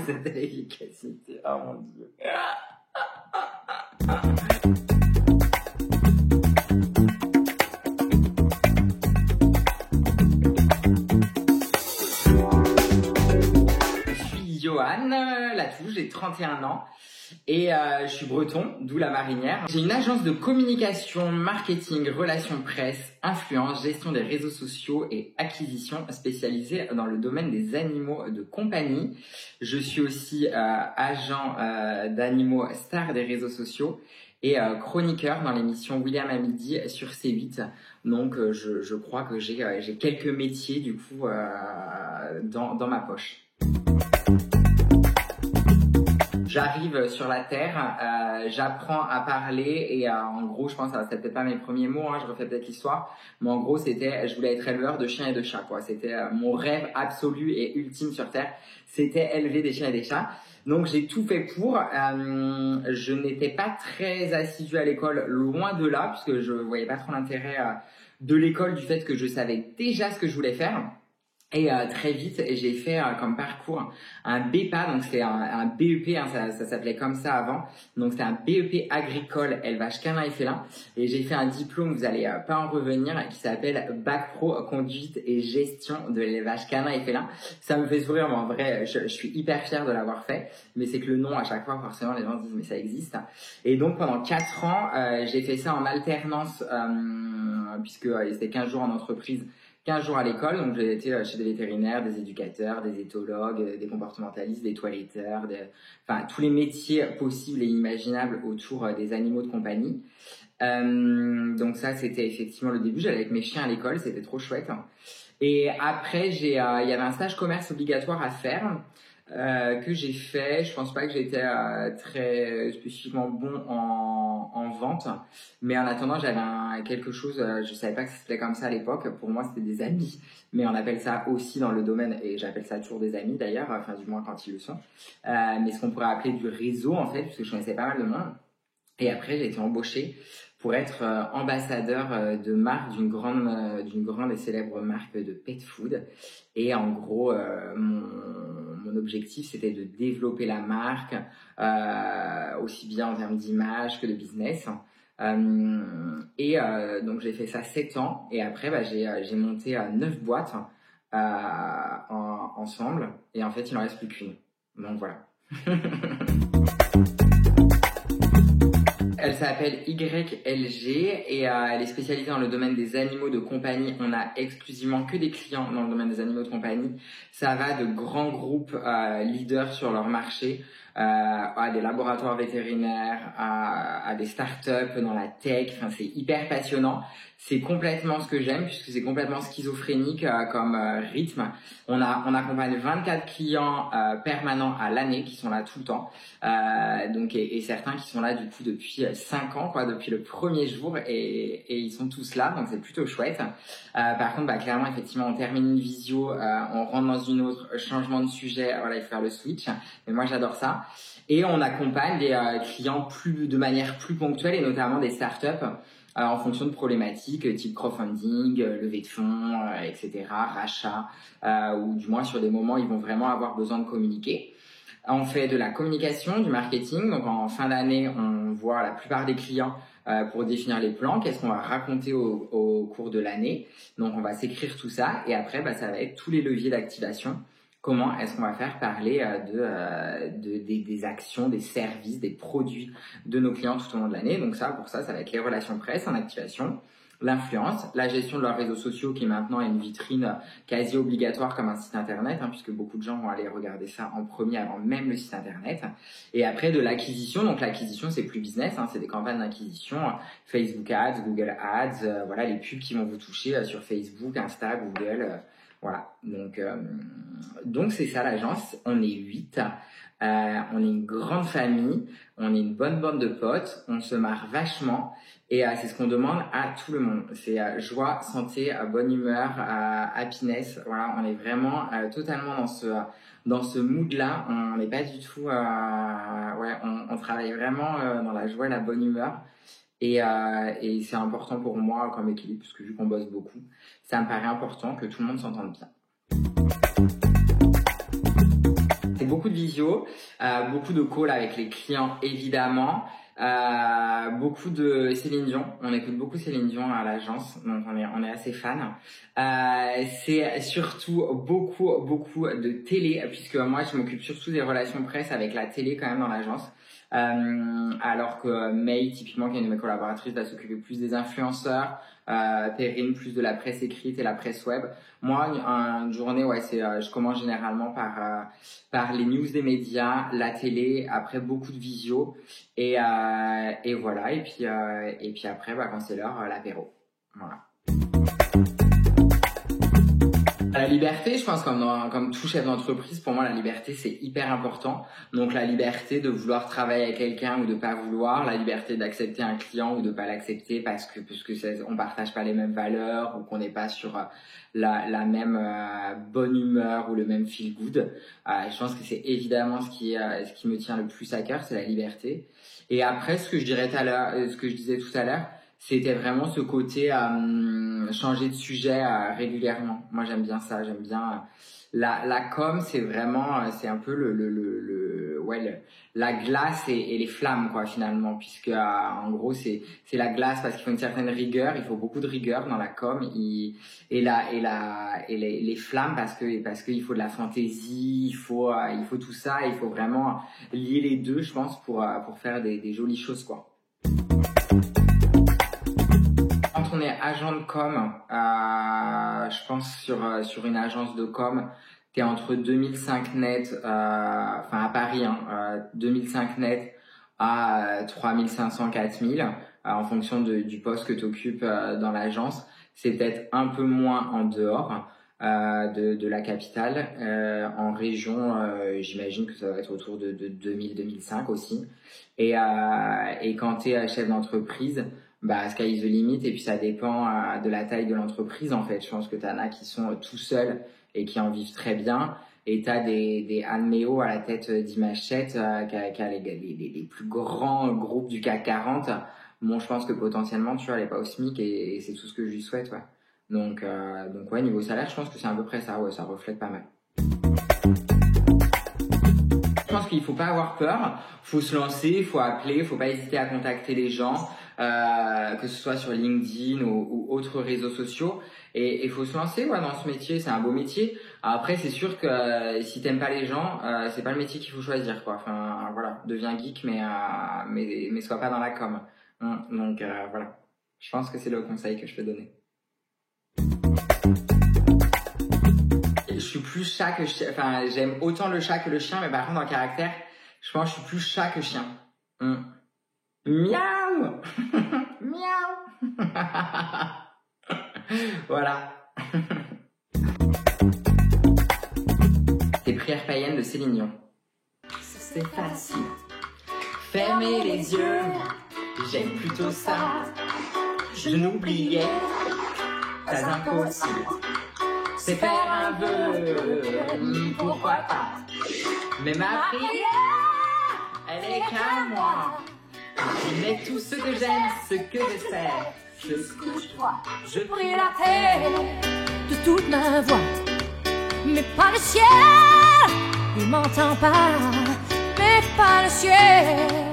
Cette efficacité, oh mon Dieu. Je suis Johan Latouche, j'ai 31 ans et je suis breton, d'où la marinière. J'ai une agence de communication, marketing, relations presse, influence, gestion des réseaux sociaux et acquisition spécialisée dans le domaine des animaux de compagnie. Je suis aussi agent d'animaux stars des réseaux sociaux et chroniqueur dans l'émission William à midi sur C8. Donc je crois que j'ai quelques métiers du coup dans ma poche. J'arrive sur la terre, j'apprends à parler et en gros, je pense que c'était peut-être pas mes premiers mots, je refais peut-être l'histoire, mais en gros, je voulais être éleveur de chiens et de chats, quoi. C'était mon rêve absolu et ultime sur terre, c'était élever des chiens et des chats. Donc j'ai tout fait pour. Je n'étais pas très assidue à l'école, loin de là, puisque je voyais pas trop l'intérêt de l'école du fait que je savais déjà ce que je voulais faire. Et très vite, j'ai fait comme parcours un BEPA, donc c'est un BEP, ça s'appelait comme ça avant. Donc c'est un BEP agricole, élevage canin et félin. Et j'ai fait un diplôme, vous allez pas en revenir, qui s'appelle Bac Pro conduite et gestion de l'élevage canin et félin. Ça me fait sourire, mais en vrai, je suis hyper fier de l'avoir fait. Mais c'est que le nom, à chaque fois, forcément, les gens se disent mais ça existe. Et donc pendant 4 ans, j'ai fait ça en alternance, puisque c'était 15 jours en entreprise, 15 jours à l'école, donc j'ai été chez des vétérinaires, des éducateurs, des éthologues, des comportementalistes, des toiletteurs, enfin tous les métiers possibles et imaginables autour des animaux de compagnie. Donc ça, c'était effectivement le début. J'allais avec mes chiens à l'école, c'était trop chouette. Et après, il y avait un stage commerce obligatoire à faire que j'ai fait. Je pense pas que j'étais très spécifiquement bon en vente, mais en attendant j'avais quelque chose, je savais pas que ça s'appelait comme ça à l'époque. Pour moi c'était des amis, mais on appelle ça aussi dans le domaine, et j'appelle ça toujours des amis d'ailleurs, enfin du moins quand ils le sont, mais ce qu'on pourrait appeler du réseau en fait, puisque je connaissais pas mal de monde. Et après j'ai été embauchée pour être ambassadeur de marque d'une grande et célèbre marque de pet food. Et en gros, mon objectif, c'était de développer la marque, aussi bien en termes d'image que de business. Donc j'ai fait ça 7 ans, et après j'ai monté 9 boîtes ensemble, et en fait il n'en reste plus qu'une. Donc voilà. Elle s'appelle YLG et elle est spécialisée dans le domaine des animaux de compagnie. On a exclusivement que des clients dans le domaine des animaux de compagnie. Ça va de grands groupes leaders sur leur marché, à des laboratoires vétérinaires, à des startups dans la tech. Enfin, c'est hyper passionnant. C'est complètement ce que j'aime, puisque c'est complètement schizophrénique comme rythme. On accompagne 24 clients permanents à l'année qui sont là tout le temps. Donc et certains qui sont là du coup depuis 5 ans, quoi, depuis le premier jour, et ils sont tous là, donc c'est plutôt chouette. Par contre, clairement, effectivement, on termine une visio, on rentre dans une autre, changement de sujet, voilà, il faut faire le switch. Mais moi, j'adore ça. Et on accompagne des clients de manière plus ponctuelle, et notamment des startups en fonction de problématiques type crowdfunding, levée de fonds, etc., rachat, ou du moins sur des moments ils vont vraiment avoir besoin de communiquer. On fait de la communication, du marketing. Donc en fin d'année, on voit la plupart des clients pour définir les plans, qu'est-ce qu'on va raconter au cours de l'année. Donc on va s'écrire tout ça, et après ça va être tous les leviers d'activation. Comment est-ce qu'on va faire parler des actions, des services, des produits de nos clients tout au long de l'année. Donc pour ça va être les relations presse en activation, l'influence, la gestion de leurs réseaux sociaux qui maintenant est une vitrine quasi obligatoire comme un site internet, puisque beaucoup de gens vont aller regarder ça en premier avant même le site internet. Et après de l'acquisition, donc l'acquisition c'est plus business, c'est des campagnes d'acquisition, Facebook Ads, Google Ads, voilà les pubs qui vont vous toucher sur Facebook, Insta, Google. Voilà, donc c'est ça l'agence. On est 8, on est une grande famille, on est une bonne bande de potes, on se marre vachement, et c'est ce qu'on demande à tout le monde. C'est joie, santé, bonne humeur, happiness. Voilà, on est vraiment totalement dans ce mood-là. On n'est pas du tout, on travaille vraiment dans la joie et la bonne humeur. Et c'est important pour moi comme équilibre, parce que vu qu'on bosse beaucoup, ça me paraît important que tout le monde s'entende bien. beaucoup de visio, beaucoup de calls avec les clients évidemment. Beaucoup de Céline Dion, on écoute beaucoup Céline Dion à l'agence, donc on est assez fan. C'est surtout beaucoup de télé, puisque moi je m'occupe surtout des relations presse avec la télé quand même dans l'agence. Alors que May, typiquement, qui est une de mes collaboratrices, va s'occuper plus des influenceurs, Perrine plus de la presse écrite et la presse web. Moi, une journée, ouais, je commence généralement par les news des médias, la télé, après beaucoup de visio, et voilà. Et puis après, quand c'est l'heure, l'apéro. Voilà. La liberté, je pense, comme tout chef d'entreprise, pour moi, la liberté, c'est hyper important. Donc, la liberté de vouloir travailler avec quelqu'un ou de pas vouloir, la liberté d'accepter un client ou de pas l'accepter parce que on partage pas les mêmes valeurs ou qu'on n'est pas sur la même bonne humeur ou le même feel good. Je pense que c'est évidemment ce qui me tient le plus à cœur, c'est la liberté. Et après, ce que je disais tout à l'heure, c'était vraiment ce côté changer de sujet régulièrement. Moi, j'aime bien ça. J'aime bien la com. C'est vraiment, c'est un peu la glace et les flammes, quoi, finalement, puisque en gros, c'est la glace parce qu'il faut une certaine rigueur. Il faut beaucoup de rigueur dans la com et les flammes parce qu'il faut de la fantaisie. Il faut tout ça. Il faut vraiment lier les deux, je pense, pour faire des jolies choses, quoi. Quand on est agent de com, je pense sur une agence de com, t'es entre 2005 net, à Paris, 2005 net à 3500, 4000, en fonction du poste que t'occupes dans l'agence. C'est peut-être un peu moins en dehors de la capitale. En région, j'imagine que ça va être autour de 2000, 2005 aussi. Et quand t'es chef d'entreprise, sky is the limit, et puis ça dépend de la taille de l'entreprise, en fait. Je pense que t'en as qui sont tout seuls et qui en vivent très bien, et t'as des Anne Méo à la tête d'Imachette qui a les plus grands groupes du CAC 40. Bon, je pense que potentiellement, tu vois, elle est pas au SMIC, et c'est tout ce que je lui souhaite, ouais. Donc ouais, niveau salaire, je pense que c'est à peu près ça, ouais, ça reflète pas mal. Je pense qu'il faut pas avoir peur, faut se lancer, faut appeler, faut pas hésiter à contacter les gens, que ce soit sur LinkedIn ou autres réseaux sociaux, et faut se lancer, ouais, dans ce métier. C'est un beau métier. Après, c'est sûr que si t'aimes pas les gens, c'est pas le métier qu'il faut choisir, quoi. Enfin, voilà, deviens geek, mais sois pas dans la com. Donc voilà, je pense que c'est le conseil que je peux donner. Je suis plus chat que chien. Enfin, j'aime autant le chat que le chien, mais par contre, dans le caractère, je pense que je suis plus chat que chien. Miaou. Miaou. Voilà. Les prières païennes de Céline Dion. C'est facile. Fermez les yeux. J'aime plutôt ça. Je n'oubliais pas impossible. C'est faire un vœu, pourquoi pas. Mais ma prière, elle est qu'à moi. J'y mets tout ce que j'aime, ce que j'espère. Je prie la terre de toute ma voix. Mais pas le ciel, il m'entend pas. Mais pas le ciel.